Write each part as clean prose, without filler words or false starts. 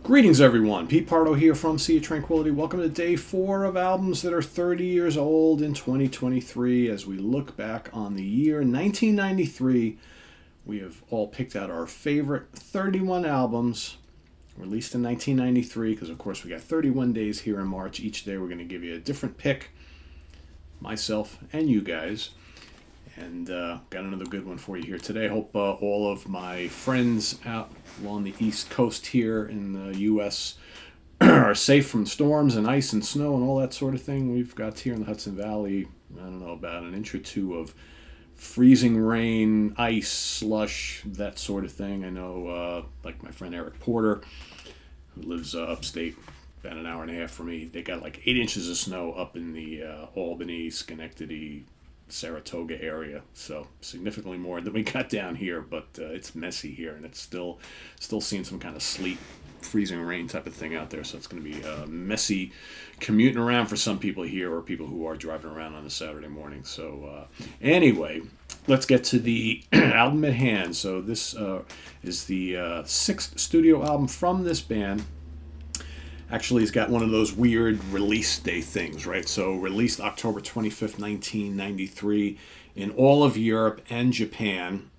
Greetings, everyone. Pete Pardo here from Sea of Tranquility. Welcome to day 4 of albums that are 30 years old in 2023. As we look back on the year 1993, we have all picked out our favorite 31 albums released in 1993, because, of course, we got 31 days here in March. Each day we're going to give you a different pick, myself and you guys. And got another good one for you here today. Hope all of my friends out along the East Coast here in the U.S. are safe from storms and ice and snow and all that sort of thing. We've got here in the Hudson Valley, I don't know, about an inch or two of freezing rain, ice, slush, that sort of thing. I know, like my friend Eric Porter, who lives upstate, about an hour and a half from me, they got like 8 inches of snow up in the Albany, Schenectady, Saratoga area, so significantly more than we got down here, but it's messy here, and it's still seeing some kind of sleet, freezing rain type of thing out there, so it's going to be messy commuting around for some people here, or people who are driving around on a Saturday morning. So anyway, let's get to the album at hand. So this is the sixth studio album from this band. Actually, he's got one of those weird release day things, right? So released October 25th, 1993 in all of Europe and Japan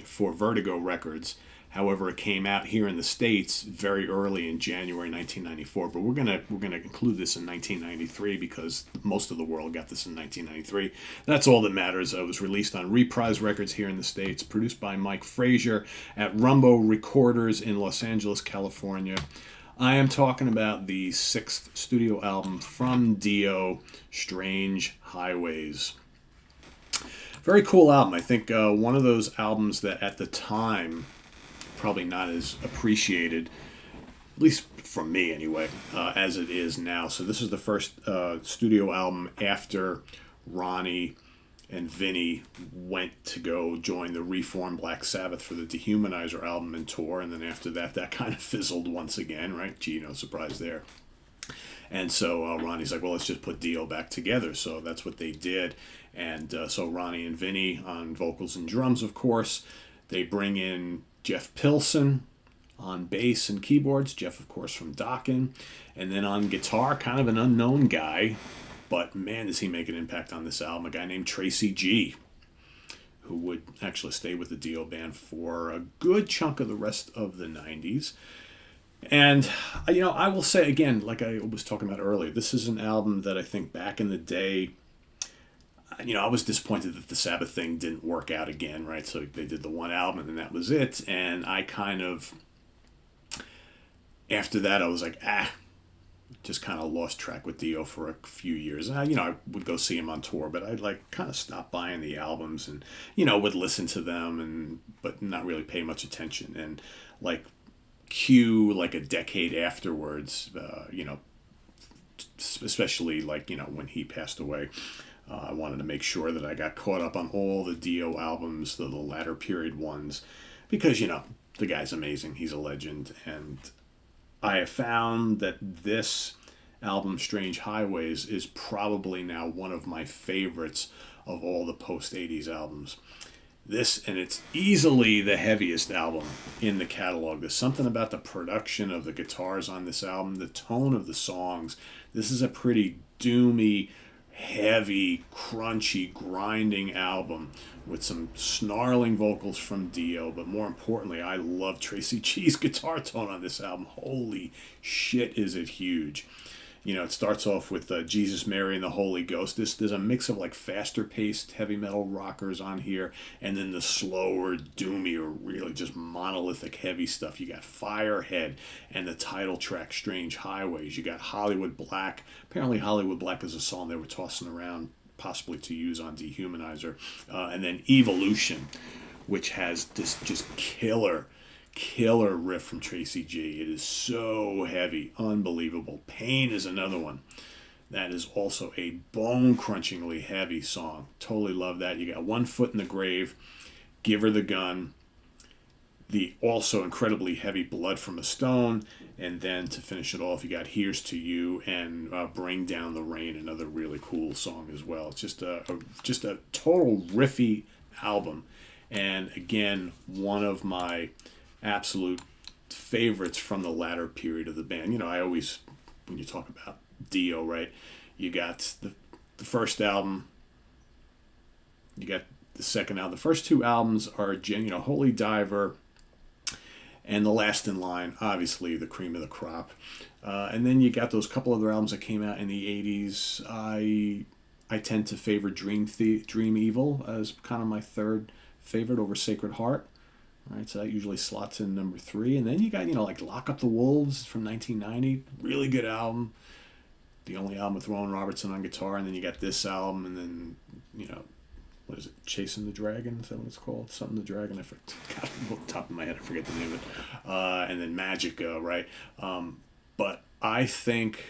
for Vertigo Records. However, it came out here in the States very early in January 1994. But we're gonna include this in 1993 because most of the world got this in 1993. That's all that matters. It was released on Reprise Records here in the States, produced by Mike Frazier at Rumbo Recorders in Los Angeles, California. I am talking about the sixth studio album from Dio, Strange Highways. Very cool album. I think one of those albums that at the time, probably not as appreciated, at least from me anyway, as it is now. So this is the first studio album after Ronnie and Vinny went to go join the reformed Black Sabbath for the Dehumanizer album and tour, and then after that, that kind of fizzled once again, right? Gee, no surprise there. And so Ronnie's like, well, let's just put Dio back together. So that's what they did. And so Ronnie and Vinny on vocals and drums, of course. They bring in Jeff Pilson on bass and keyboards. Jeff, of course, from Dokken. And then on guitar, kind of an unknown guy, but man, does he make an impact on this album. A guy named Tracy G, who would actually stay with the Dio band for a good chunk of the rest of the 90s. And, I will say again, like I was talking about earlier, this is an album that I think back in the day, I was disappointed that the Sabbath thing didn't work out again, right? So they did the one album and that was it. And I kind of, after that, I was like, just kind of lost track with Dio for a few years. I would go see him on tour, but I'd like kind of stop buying the albums and, would listen to them but not really pay much attention. And like Q, like a decade afterwards, especially like, when he passed away, I wanted to make sure that I got caught up on all the Dio albums, the latter period ones, because, the guy's amazing. He's a legend. And I have found that this album, Strange Highways, is probably now one of my favorites of all the post-80s albums. This, and it's easily the heaviest album in the catalog. There's something about the production of the guitars on this album, the tone of the songs. This is a pretty doomy, heavy, crunchy, grinding album with some snarling vocals from Dio, but more importantly, I love Tracy G's guitar tone on this album. Holy shit, is it huge. It starts off with Jesus, Mary, and the Holy Ghost. There's a mix of like faster paced heavy metal rockers on here, and then the slower, doomier, really just monolithic heavy stuff. You got Firehead and the title track, Strange Highways. You got Hollywood Black. Apparently Hollywood Black is a song they were tossing around, possibly to use on Dehumanizer. And then Evolution, which has this just killer riff from Tracy G. It is so heavy, unbelievable. Pain is another one. That is also a bone-crunchingly heavy song. Totally love that. You got One Foot in the Grave, Give Her the Gun, the also incredibly heavy Blood from a Stone, and then to finish it off, you got Here's to You and Bring Down the Rain, another really cool song as well. It's just a total riffy album, and again, one of my absolute favorites from the latter period of the band. I always, when you talk about Dio, right, you got the first album, you got the second album. The first two albums are, Holy Diver and The Last in Line, obviously the cream of the crop. And then you got those couple other albums that came out in the 80s. I tend to favor Dream Evil as kind of my third favorite over Sacred Heart. Right, so that usually slots in number 3. And then you got, like Lock Up the Wolves from 1990. Really good album. The only album with Rowan Robertson on guitar. And then you got this album. And then, what is it? Chasing the Dragon? Is that what it's called? Something the Dragon? I forget. God, off the top of my head, I forget the name of it. And then Magica, right? But I think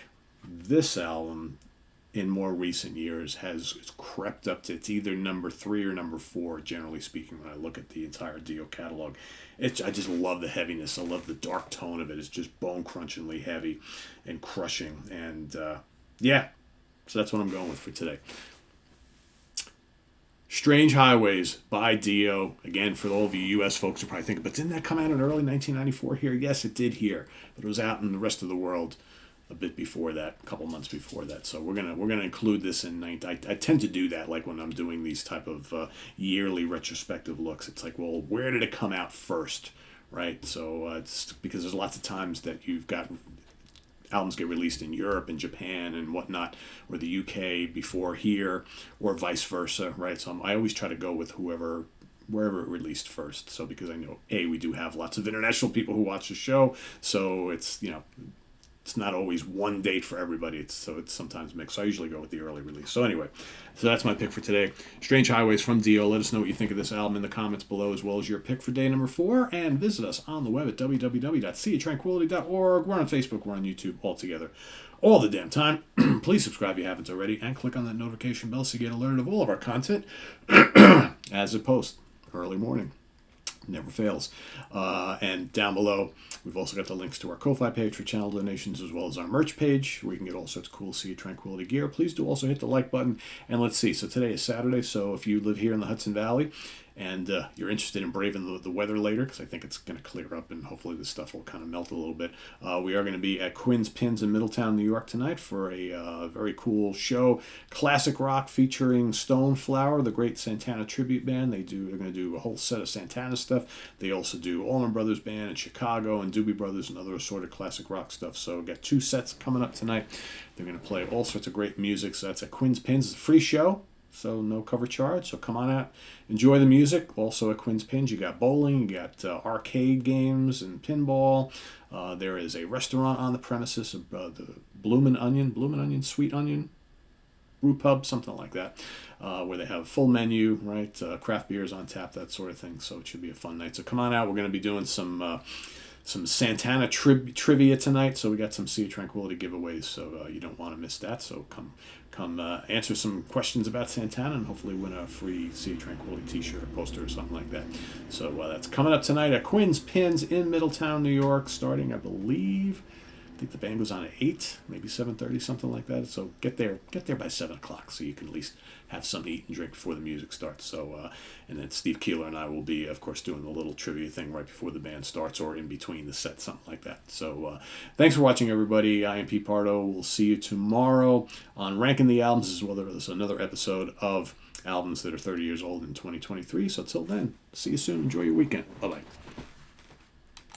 this album, in more recent years, has crept up to, it's either number 3 or number 4, generally speaking, when I look at the entire Dio catalog. I just love the heaviness. I love the dark tone of it. It's just bone-crunchingly heavy and crushing. And, so that's what I'm going with for today. Strange Highways by Dio. Again, for all of you U.S. folks who probably think, but didn't that come out in early 1994 here? Yes, it did here. But it was out in the rest of the world a bit before that, a couple months before that. So we're gonna include this in I tend to do that, like when I'm doing these type of yearly retrospective looks. It's like, well, where did it come out first, right? So it's because there's lots of times that you've got albums get released in Europe and Japan and whatnot, or the UK before here, or vice versa, right? So I always try to go with wherever it released first. So because I know we do have lots of international people who watch the show, so it's it's not always one date for everybody. It's sometimes mixed. So I usually go with the early release. So anyway, so that's my pick for today. Strange Highways from Dio. Let us know what you think of this album in the comments below, as well as your pick for day number 4. And visit us on the web at www.seatranquility.org. We're on Facebook. We're on YouTube, all together, all the damn time. Please subscribe if you haven't already, and click on that notification bell so you get alerted of all of our content as it posts early morning. Never fails. And down below, we've also got the links to our Ko-Fi page for channel donations, as well as our merch page, where you can get all sorts of cool Sea of Tranquility gear. Please do also hit the like button. And let's see, so today is Saturday, so if you live here in the Hudson Valley and you're interested in braving the weather later, because I think it's going to clear up and hopefully this stuff will kind of melt a little bit, we are going to be at Quinn's Pins in Middletown, New York tonight for a very cool show, classic rock featuring Stoneflower, the great Santana tribute band. They're going to do a whole set of Santana stuff. They also do Allman Brothers Band in Chicago and Doobie Brothers and other assorted classic rock stuff. So we've got 2 sets coming up tonight. They're going to play all sorts of great music. So that's at Quinn's Pins. It's a free show, so no cover charge. So come on out, enjoy the music. Also at Quinn's Pins, you got bowling, you got arcade games and pinball. There is a restaurant on the premises, the Bloomin' Onion, Sweet Onion brew pub, something like that, where they have a full menu, right? Craft beers on tap, that sort of thing. So it should be a fun night. So come on out. We're going to be doing some Santana trivia tonight. So we got some Sea of Tranquility giveaways. So you don't want to miss that. So come answer some questions about Santana and hopefully win a free Sea of Tranquility t-shirt or poster or something like that. So that's coming up tonight at Quinn's Pins in Middletown, New York, starting, I think the band goes on at 8, maybe 7:30, something like that. So get there by 7 o'clock so you can at least have something to eat and drink before the music starts. So and then Steve Keeler and I will be, of course, doing the little trivia thing right before the band starts or in between the set, something like that. So thanks for watching, everybody. I am Pete Pardo. We'll see you tomorrow on Ranking the Albums, as well as another episode of albums that are 30 years old in 2023. So till then, see you soon. Enjoy your weekend. Bye-bye.